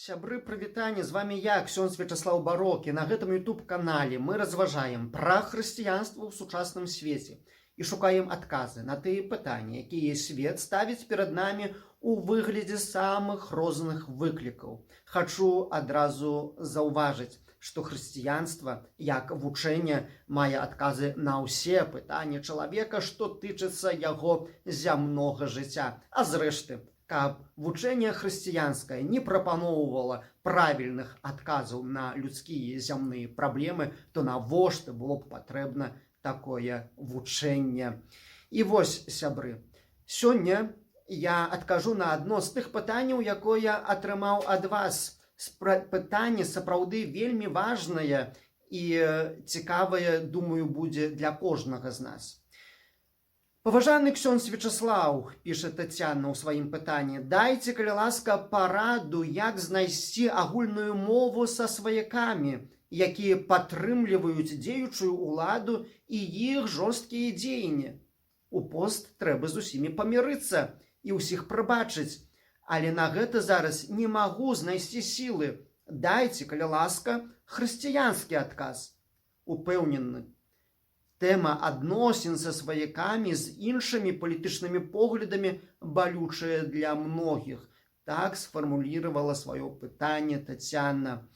Сябры, прывітанне, з вами я, ксёндз Вячаслаў Барокі. На гэтым YouTube-канале мы разважаем пра хрысціянства ў сучасным свеце і шукаем адказы на тыя пытанні, якія свет ставіць перад намі у выглядзе самых розных выклікаў. Хачу адразу заўважыць, што хрысціянства як вучэнне мае адказы на ўсе пытанні чалавека, што тычыцца яго зямнога жыцця. А зрэшты, каб вучэнне хрысціянскае не прапаноўвала правільных адказаў на людскія зямныя праблемы, то навошта было б патрэбна такое вучэнне. І вось, сябры, сёння я адкажу на адно з тых пытанняў, якое атрымаў ад вас. Пытанне сапраўды вельмі важнае і цікавае, думаю, будзе для кожнага з нас. Паважаны ксёндз Вячаслаў, піша Тацяна ў сваім пытанні, дайце, калі ласка, параду, як знайсці агульную мову са сваякамі, якія падтрымліваюць дзеючую ўладу і іх жорсткія дзеянні. У пост трэба з усімі памірыцца і ўсіх прабачыць, але на гэта зараз не магу знайсці сілы. Дайце, калі ласка, хрысціянскі адказ. Упэўнены, тэма адносін са сваякамі з іншымі палітычнымі поглядамі балючая для многіх. Так сфармуліравала сваё пытанне Тацяна.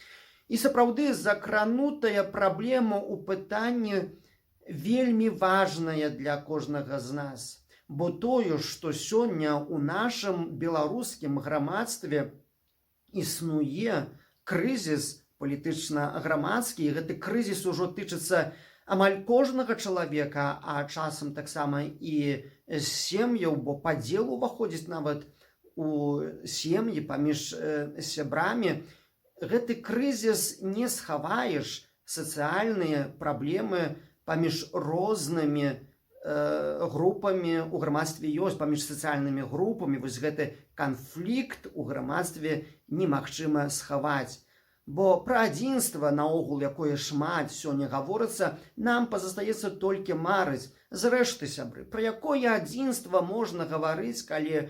І сапраўды закранутая праблема ў пытанні вельмі важная для кожнага з нас. Бо тое, што сёння ў нашым беларускім грамадстве існуе крызіс палітычна-грамадскі, і гэты крызіс ужо тычыцца амаль кожнага чалавека, а часам таксама і сем'яў, бо падзел уваходзіць нават у сем'і паміж сябрамі. Гэты крызіс не схаваеш. Сацыяльныя праблемы паміж рознымі групамі ў грамадстве ёсць, паміж сацыяльнымі групамі. Вось гэты канфлікт у грамадстве немагчыма схаваць. Бо пра адзінства, наогул, якое шмат сёння гаворыцца, нам пазастаецца толькі марыць. Зрэшты, сябры, пра якое адзінства можна гаварыць, калі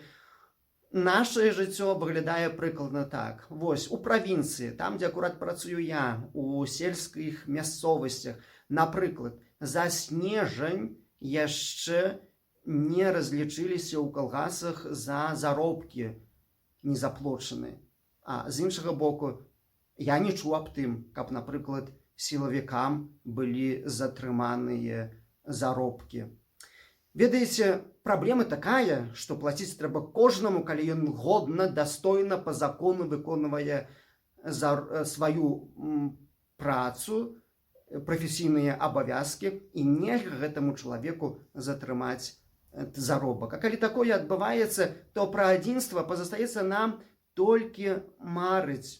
нашае жыццё выглядае прыкладна так. Вось, у правінцыі, там, дзе акурат працую я, у сельскіх мясцовасцях, напрыклад, за снежань яшчэ не разлічыліся ў калгасах за заробкі незаплочаныя. А з іншага боку, я не чуў аб тым, каб, напрыклад, сілавікам былі затрыманыя заробкі. Ведаеце, праблема такая, што плаціць трэба кожнаму, калі ён годна, дастойна, па закону выконвае сваю працу, прафесійныя абавязкі, і нельга гэтаму чалавеку затрымаць заробак. А калі такое адбываецца, то пра адзінства пазастаецца нам толькі марыць.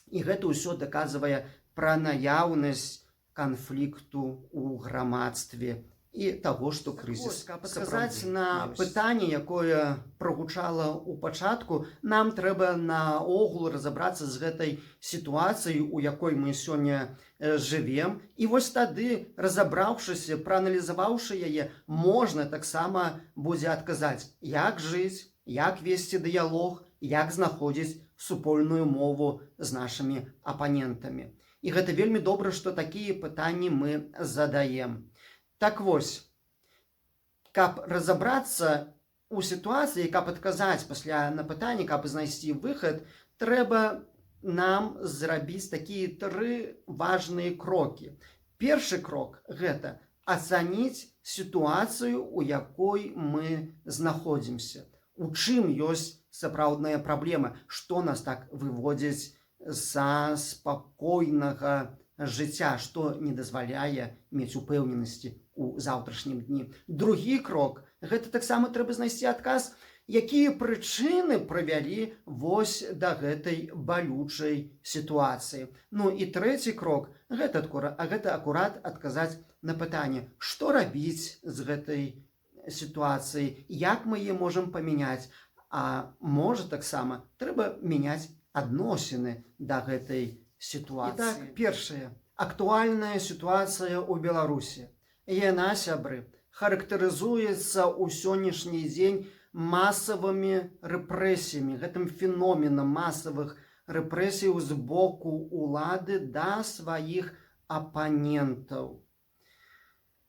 І гэта ўсё даказвае пра наяўнасць канфлікту ў грамадстве і таго, што крызіс. Каб адказаць на пытанне, якое прагучала ў пачатку, нам трэба наогул разабрацца з гэтай сітуацыяй, у якой мы сёння жывем. І вось тады, разабраўшыся, прааналізаваўшы яе, можна таксама будзе адказаць, як жыць, як весці дыялог, як знаходзіць супольную мову з нашымі апанентамі. І гэта вельмі добра, што такія пытанні мы задаем. Так вось, каб разабрацца ў сітуацыі, каб адказаць пасля на пытанне, каб знайсці выхад, трэба нам зрабіць такія 3 важныя крокі. Першы крок – гэта ацаніць сітуацыю, у якой мы знаходзімся. У чым ёсць сапраўдная праблема, што нас так выводзіць са спакойнага жыцця, што не дазваляе мець упэўненасці ў заўтрашнім дні. Другі крок – гэта таксама трэба знайсці адказ, якія прычыны прывялі вось да гэтай балючай сітуацыі. Ну і трэці крок – гэта акурат адказаць на пытанне, што рабіць з гэтай сітуацыяй, як мы яе можам памяняць, а можа таксама трэба мяняць адносіны да гэтай сітуацыі. І так, першае. Актуальная сітуацыя ў Беларусі. Яна, сябры, характарызуецца ў сённяшні дзень масавымі рэпрэсіямі, гэтым феноменам масавых рэпрэсіяў з боку ўлады да сваіх апанентаў.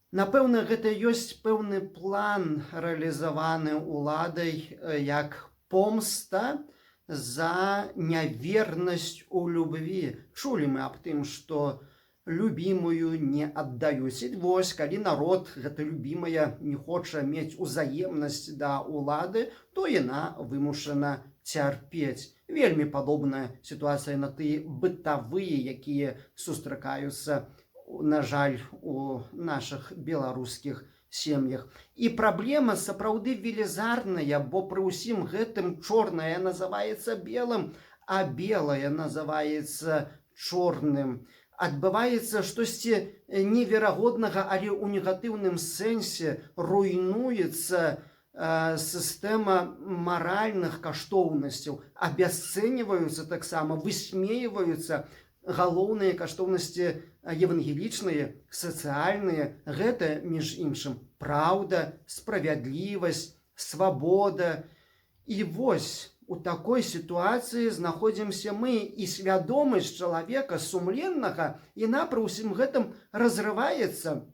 Напэўна, гэта ёсць пэўны план, рэалізаваны ўладай як помста за нявернасць у любві. Чулі мы аб тым, што любімую не аддаюць. І вось, калі народ, гэта любімая, не хоча мець узаемнасць да ўлады, то яна вымушана цярпець. Вельмі падобная сітуацыя на тыя бытавыя, якія сустракаюцца, на жаль, у нашых беларускіх сем'ях. І праблема сапраўды велізарная, бо пры ўсім гэтым чорнае называецца белым, а белае называецца чорным. Адбываецца штосьці неверагоднага, але ў негатыўным сэнсе руйнуецца сістэма маральных каштоўнасцяў, абясцэньваюцца таксама, высмейваюцца галоўныя каштоўнасці евангелічныя, сацыяльныя. Гэта, між іншым, праўда, справядлівасць, свабода. І вось у такой сітуацыі знаходзімся мы, і свядомасць чалавека сумленнага, яна пры ўсім гэтым разрываецца,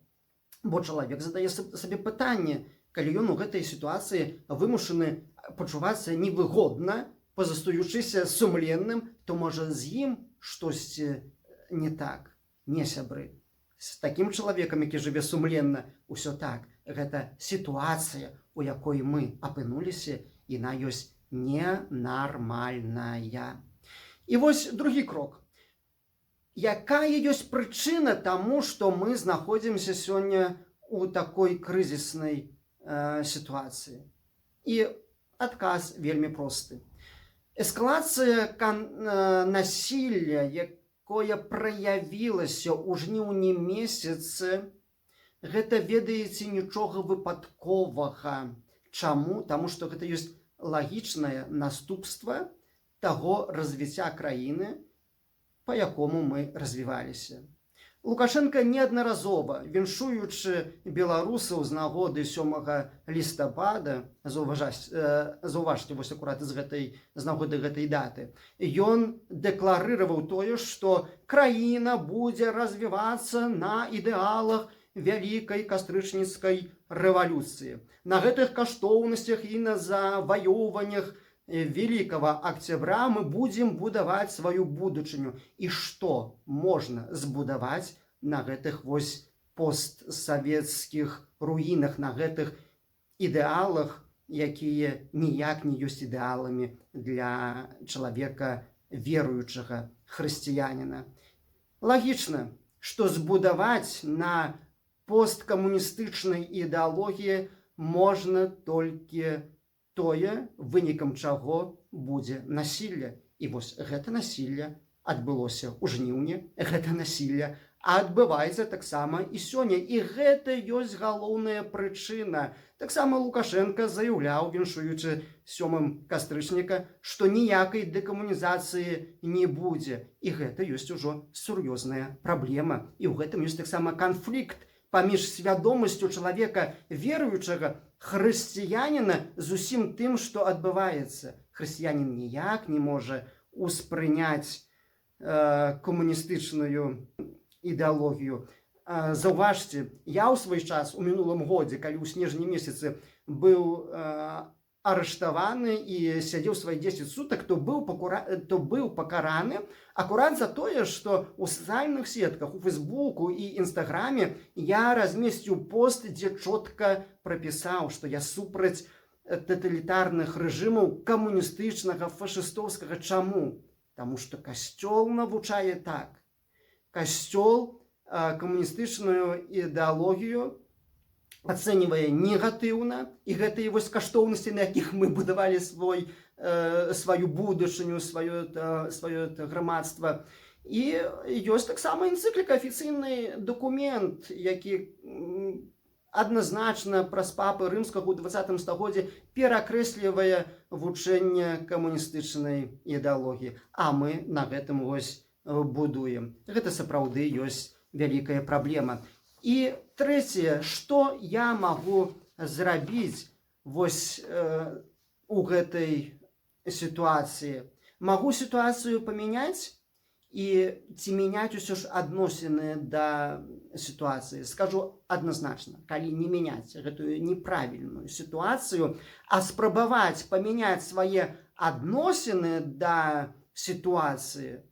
бо чалавек задае сабе пытанне, калі ён у гэтай сітуацыі вымушаны пачувацца невыгодна, пазастаючыся сумленным, то можа з ім штосьці не так. Не, сябры. З такім чалавекам, які жыве сумленна, усё так. Гэта сітуацыя, у якой мы апынуліся, яна ёсць ненармальная. І вось другі крок. Якая ёсць прычына таму, што мы знаходзімся сёння у такой крызіснай сітуацыі? І адказ вельмі просты. Эскалацыя насілля, якое праявілася ў жніўні месяцы, гэта, ведаеце, нічога выпадковага. Чаму? Таму што гэта ёсць лагічнае наступства таго развіцця краіны, па якому мы развіваліся. Лукашенко неаднаразова, віншуючы беларусаў з нагоды 7 лістапада, заўважце, вось акурат з нагоды гэтай даты, ён дэкларыраваў тое, што краіна будзе развівацца на ідэалах вялікай кастрычніцкай рэвалюцыі. На гэтых каштоўнасцях і на заваёўваннях Великого Октября мы будем будаваць сваю будучыню. І што можна збудаваць на гэтых вось постсавецкіх руінах, на гэтых ідэалах, якія ніяк не ёсць ідэаламі для чалавека веруючага, хрысціяніна. Лагічна, што збудаваць на посткамуністычнай ідэалогіі можна толькі тое, вынікам чаго будзе насілля. І вось гэта насілля адбылося ў жніўні, гэта насілля адбываецца таксама і сёння. І гэта ёсць галоўная прычына. Таксама Лукашенко заяўляў, віншуючы 7 кастрычніка, што ніякай дэкамунізацыі не будзе. І гэта ёсць ужо сур'ёзная праблема. І ў гэтым ёсць таксама канфлікт паміж свядомасцю чалавека веруючага, хрысціяніна, з усім тым, што адбываецца. Хрысціянін ніяк не можа успрыняць камуністычную ідэалогію. Заўважце, я ў свой час у мінулым годзе, калі ў снежні месяцы быў арыштаваны і сядзеў свае 10 сутак, то быў пакараны акурат за тое, што ў сацыяльных сетках, у Фейсбуку і Інстаграме я размесціў пост, дзе чётка прапісаў, што я супраць таталітарных рэжымаў камуністычнага, фашыстоўскага. Чаму? Таму што касцёл навучае так. Касцёл камуністычную ідэалогію ацэньвае негатыўна, і гэтыя вось каштоўнасці, на якіх мы будавалі сваю будучыню, сваё грамадства. І ёсць таксама энцыкліка, афіцыйны дакумент, які адназначна праз папы рымскага ў 20 стагоддзі перакрэслівае вучэнне камуністычнай ідэалогіі. А мы на гэтым вось будуем. Гэта сапраўды ёсць вялікая праблема. І трэцяе, што я магу зрабіць вось у гэтай сітуацыі? Магу сітуацыю памяняць і ці мяняць усё ж адносіны да сітуацыі. Скажу адназначна, калі не мяняць гэтую неправільную сітуацыю, а спрабаваць памяняць свае адносіны да сітуацыі,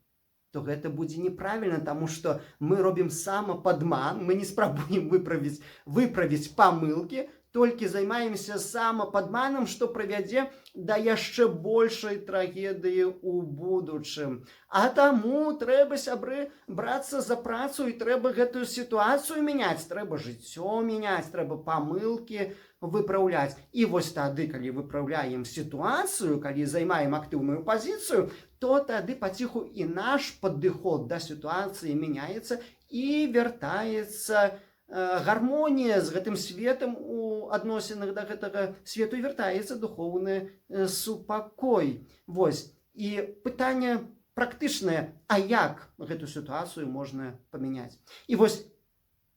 то гэта будзе неправільна, таму што мы робім самападман, мы не спрабуем выправіць памылкі, толькі займаемся самападманам, што прывядзе да яшчэ большай трагедыі ў будучым. А таму трэба, сябры, брацца за працу, і трэба гэтую сітуацыю мяняць, трэба жыццё мяняць, трэба памылкі выпраўляць. І вось тады, калі выпраўляем сітуацыю, калі займаем актыўную пазіцыю, то тады паціху і наш падыход да сітуацыі мяняецца і вяртаецца гармонія з гэтым светам у адносінах да гэтага свету, і вяртаецца духоўны супакой. Вось. І пытанне практычнае, а як гэту сітуацыю можна памяняць? І вось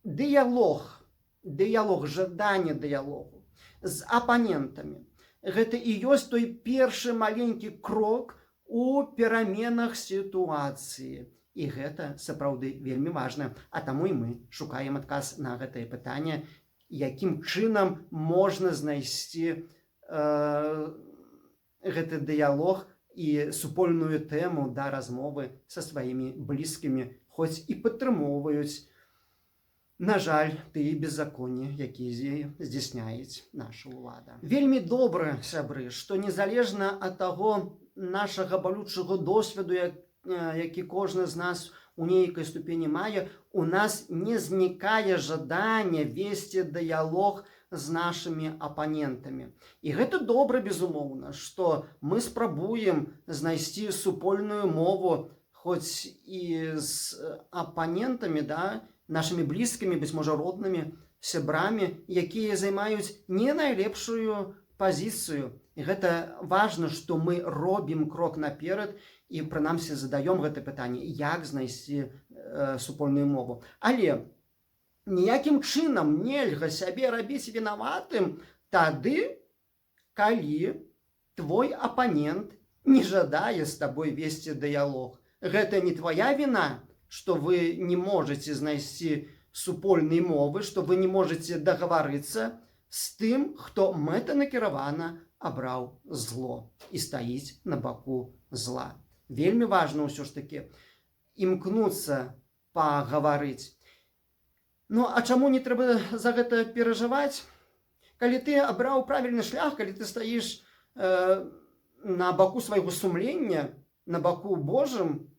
дыялог, жаданне дыялогу з апанентамі, гэта і ёсць той першы маленькі крок у пераменах сітуацыі. І гэта сапраўды вельмі важна. А таму і мы шукаем адказ на гэтае пытанне, якім чынам можна знайсці гэты дыялог і супольную тэму да размовы са сваімі блізкімі, хоць і падтрымоўваюць, на жаль, тыя беззаконні, якія здзяйсняюць наша ўлада. Вельмі добра, сябры, што незалежна ад таго нашага балючага досведу, які кожны з нас у нейкай ступені мае, у нас не знікае жаданне весці дыялог з нашымі апанентамі. І гэта добра, безумоўна, што мы спрабуем знайсці супольную мову, хоць і з апанентамі, да, нашымі блізкімі, быць можа, роднымі, сябрамі, якія займаюць не найлепшую пазіцыю. І гэта важна, што мы робім крок наперад і, прынамсі, задаём гэта пытанне, як знайсці супольную мову. Але ніякім чынам нельга сябе рабіць вінаватым тады, калі твой апанент не жадае з табой весці дыялог. Гэта не твоя віна, што вы не можаце знайсці супольнай мовы, што вы не можаце дагаварыцца з тым, хто мэтанакіравана абраў зло і стаіць на баку зла. Вельмі важна ўсё ж такі імкнуцца пагаварыць. Ну, а чаму не трэба за гэта перажываць? Калі ты абраў правільны шлях, калі ты стаіш на баку свайго сумлення, на баку Божым,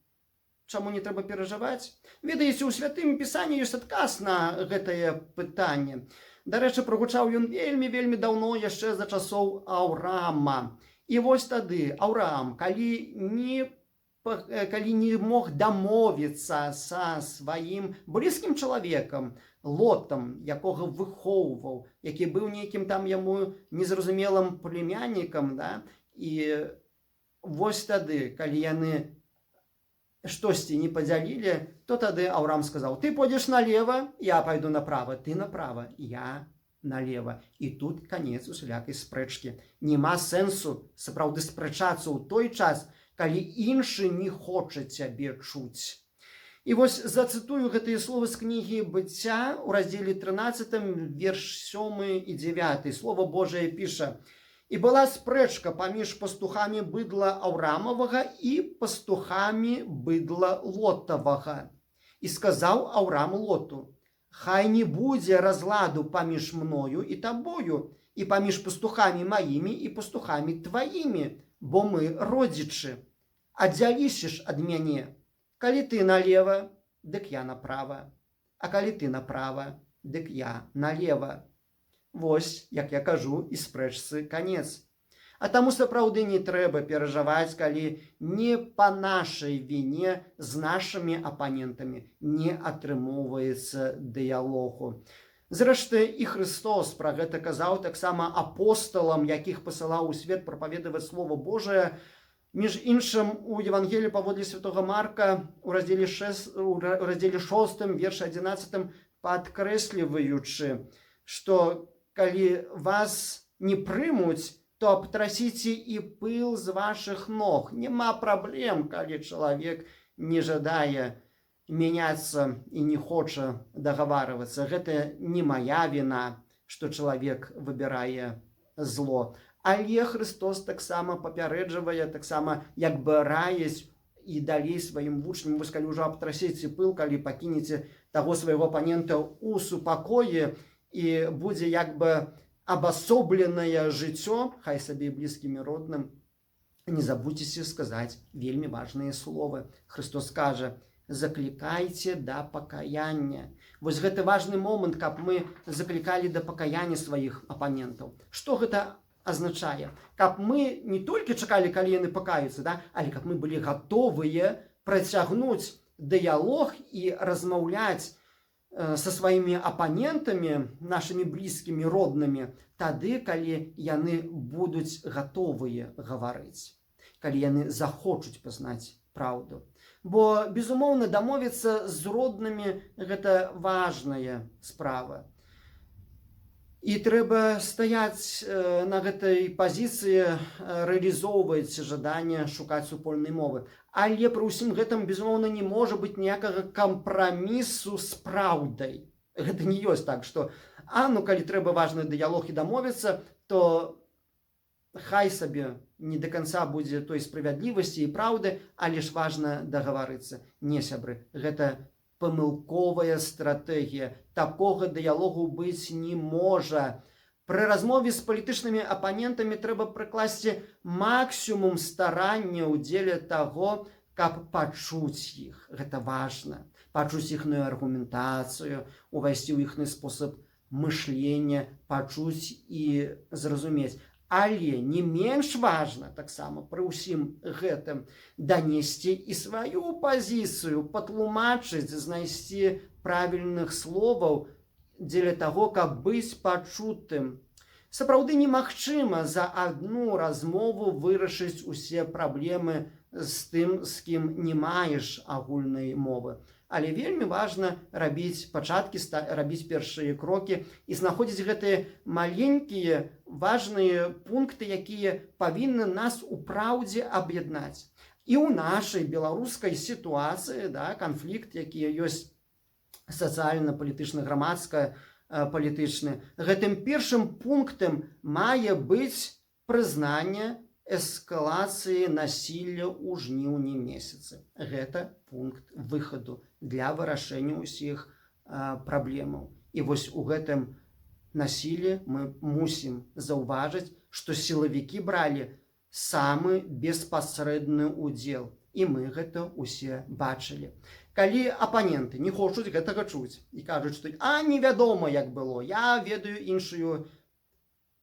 чаму не трэба перажываць? Ведаеце, у Святым Пісанні ёсць адказ на гэтае пытанне. Дарэчы, прагучаў ён вельмі даўно, яшчэ за часоў Аўраама. І вось тады Аўраам, калі не мог дамовіцца са сваім блізкім чалавекам, Лотам, якога выхоўваў, які быў нейкім там яму незразумелым племяннікам, да? І вось тады, калі яны штосьці не падзялілі, то тады Аўраам сказаў: ты пойдзеш налева, я пайду направа, ты направа, я налева. І тут канец усялякай спрэчкі. Нема сэнсу сапраўды спрачацца ў той час, калі іншы не хоча цябе чуць. І вось зацытую гэтыя словы з кнігі Быцця у раздзеле 13, верш 7 і 9. Слова Божае піша: «І была спрэчка паміж пастухамі быдла Аўрамавага і пастухамі быдла Лотавага. І сказаў Аўрам Лоту: хай не будзе разладу паміж мною і табою, і паміж пастухамі маімі і пастухамі тваімі, бо мы родзічы. Аддзялішся ж ад мяне. Калі ты налева, дык я направа, а калі ты направа, дык я налева». Вось, як я кажу, і спрэчцы канец. А таму сапраўды не трэба перажываць, калі не па нашай віне з нашымі апанентамі не атрымоўваецца дыялогу. Зрэшты, і Христос пра гэта казаў таксама апосталам, якіх пасылаў у свет прапаведаваць Слова Божае. Між іншым, у Евангеліі паводле святога Марка у раздзеле 6, верш 11, падкрэсліваючы, што калі вас не прымуць то абтрасіце і пыл з вашых ног. Няма праблем, калі чалавек не жадае мяняцца і не хоча дагаварвацца. Гэта не мая віна, што чалавек выбірае зло. Але Христос таксама папярэджвае, таксама як бы раіць і далей сваім вучням, вось калі ўжо абтрасеце пыл, калі пакінеце таго свайго апанента ў супакоі, і будзе як бы абасобленае жыццё, хай сабе блізкім і родным, не забудзьцеся сказаць вельмі важныя словы. Христос кажа: заклікайце да пакаяння. Вось гэты важны момант, каб мы заклікалі да пакаяння сваіх апанентаў. Што гэта азначае? Каб мы не толькі чакалі, калі яны пакаюцца, да? Але каб мы былі гатовыя працягнуць дыялог і размаўляць са сваімі апанентамі, нашымі блізкімі, роднымі, тады, калі яны будуць гатовыя гаварыць, калі яны захочуць пазнаць праўду. Бо, безумоўна, дамовіцца з роднымі – гэта важная справа. І трэба стаяць на гэтай пазіцыі, рэалізоўваць жаданне шукаць супольнай мовы. Але пры ўсім гэтым, безумоўна, не можа быць ніякага кампрамісу з праўдай. Гэта не ёсць так, што калі трэба важны дыялог і дамовіцца, то хай сабе не да канца будзе той справядлівасці і праўды, але ж важна дагаварыцца. Не, сябры, гэта памылковая стратэгія. Такога дыялогу быць не можа. Пры размове з палітычнымі апанентамі трэба прыкласці максімум старання ў дзеле таго, каб пачуць іх. Гэта важна. Пачуць іхную аргументацыю, увайсці ў іхны спосаб мышлення, пачуць і зразумець. Але не менш важна таксама пры ўсім гэтым данесці і сваю пазіцыю, патлумачыць, знайсці правільных словаў дзеля таго, каб быць пачутым. Сапраўды немагчыма за адну размову вырашыць усе праблемы з тым, з кім не маеш агульнай мовы. Але вельмі важна рабіць пачаткі, рабіць першыя крокі і знаходзіць гэтыя маленькія важныя пункты, якія павінны нас у праўдзе аб'яднаць. І ў нашай беларускай сітуацыі, канфлікт, які ёсць сацыяльна-палітычны, грамадска-палітычны, гэтым першым пунктам мае быць прызнанне эскалацыі насілля ў жніўні месяцы. Гэта пункт выхаду для вырашэння ўсіх праблемаў. І вось у гэтым насіллі мы мусім заўважыць, што сілавікі бралі самы беспасрэдны ўдзел. І мы гэта ўсе бачылі. Калі апаненты не хочуць гэтага чуць і кажуць, што невядома, як было, я ведаю іншую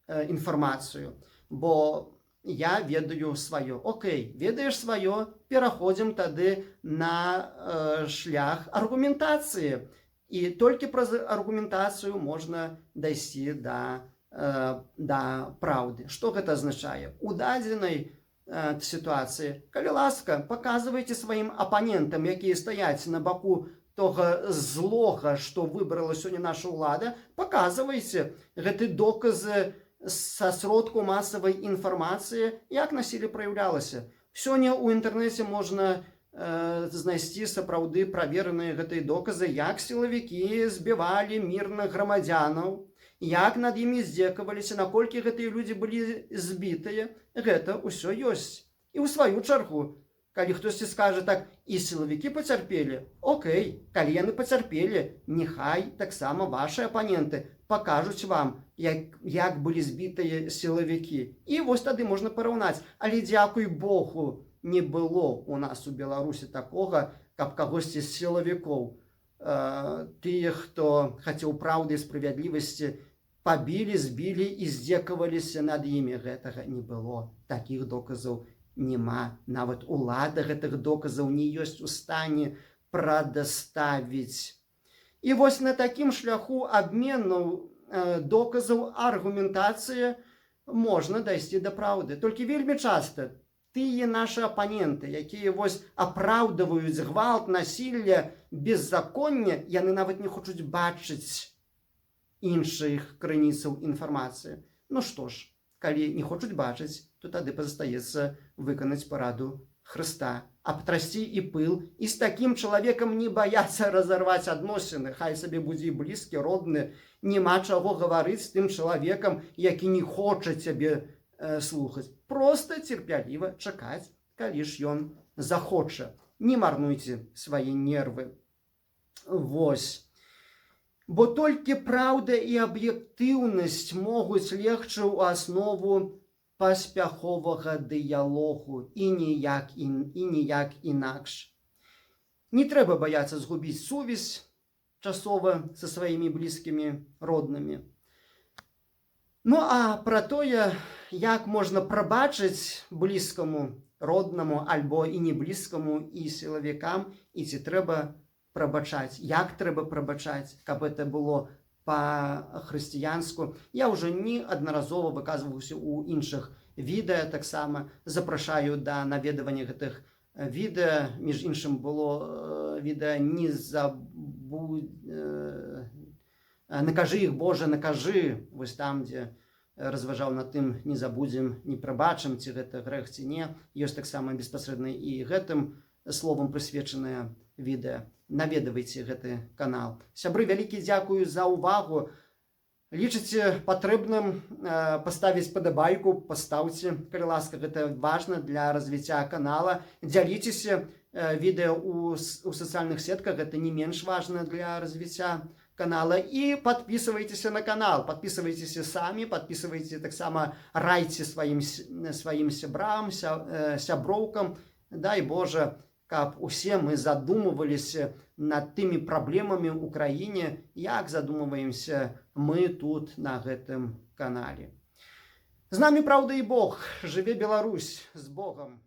інфармацыю, бо я ведаю сваё. Окей, ведаеш сваё, пераходзім тады на шлях аргументацыі. І толькі праз аргументацыю можна дайсці да праўды. Што гэта азначае? У дадзенай сітуацыі, калі ласка, паказвайце сваім апанентам, якія стаяць на баку того злога, што выбрала сёння наша ўлада, паказвайце гэты доказы са сродку масавай інфармацыі, як насілле праяўлялася. Сёння ў інтэрнэце можна знайсці сапраўды правераныя гэтыя доказы, як сілавікі збівалі мірных грамадзянаў, як над імі здзекаваліся, наколькі гэтыя людзі былі збітыя. Гэта ўсё ёсць. І ў сваю чаргу, калі хтосьці скажа так, і сілавікі пацярпелі, окей, калі яны пацярпелі, няхай таксама вашы апаненты пакажуць вам, як былі збітыя сілавікі. І вось тады можна параўнаць. Але, дзякуй Богу, не было у нас у Беларусі такога, каб кагосьці з сілавікоў, тыя, хто хацеў праўды і справядлівасці, пабілі, збілі і здзекаваліся над імі. Гэтага не было. Такіх доказаў няма. Нават улада гэтых доказаў не ёсць у стане прадаставіць. І вось на такім шляху абмену доказаў, аргументацыі можна дайсці да праўды. Толькі вельмі часта тыя нашы апаненты, якія вось апраўдваюць гвалт, насілля, беззаконне, яны нават не хочуць бачыць іншых крыніцаў інфармацыі. Ну што ж, Калі не хочуць бачыць, то тады пазастаецца выканаць параду Хрыста, абтрасці і пыл, і з такім чалавекам не баяцца разарваць адносіны, хай сабе будзе і блізкі, родны, няма чаго гаварыць з тым чалавекам, які не хоча цябе слухаць. Проста цярпяліва чакаць, калі ж ён захоча. Не марнуйце свае нервы. Вось. Бо толькі праўда і аб'ектыўнасць могуць легчы ў аснову паспяховага дыялогу і ніяк інакш. Не трэба баяцца згубіць сувязь часова са сваімі блізкімі, роднымі. Ну а пра тое, як можна прабачыць блізкаму, роднаму альбо і не блізкаму, і сілавікам, і ці трэба прабачаць, як трэба прабачаць, каб гэта было па-хрысціянску. Я ўжо неаднаразова выказваўся ў іншых відэа, таксама запрашаю да наведвання гэтых відэа. Між іншым, было відэа «Накажы іх, Божа, накажы», вось там, дзе разважаў над тым, не забудзем, не прабачым, ці гэта грэх, ці не. Ёсць таксама безпасрэдна і гэтым словам прысвечанае відэа. Наведвайце гэты канал. Сябры, вялікі дзякую за ўвагу. Лічыце патрэбным паставіць падабайку, пастаўце, калі ласка, гэта важна для развіцця канала. Дзяліцеся відэа ў сацыяльных сетках, гэта не менш важна для развіцця канала. І подписывайтеся на канал, подписывайтеся самі, подписывайце таксама, райце сваім сябрам, сяброўкам. Дай Божа, каб усе мы задумываліся над тымі праблемамі ў краіне, як задумваемся мы тут на гэтым канале. З намі праўда і Бог. Жыве Беларусь! З Богам!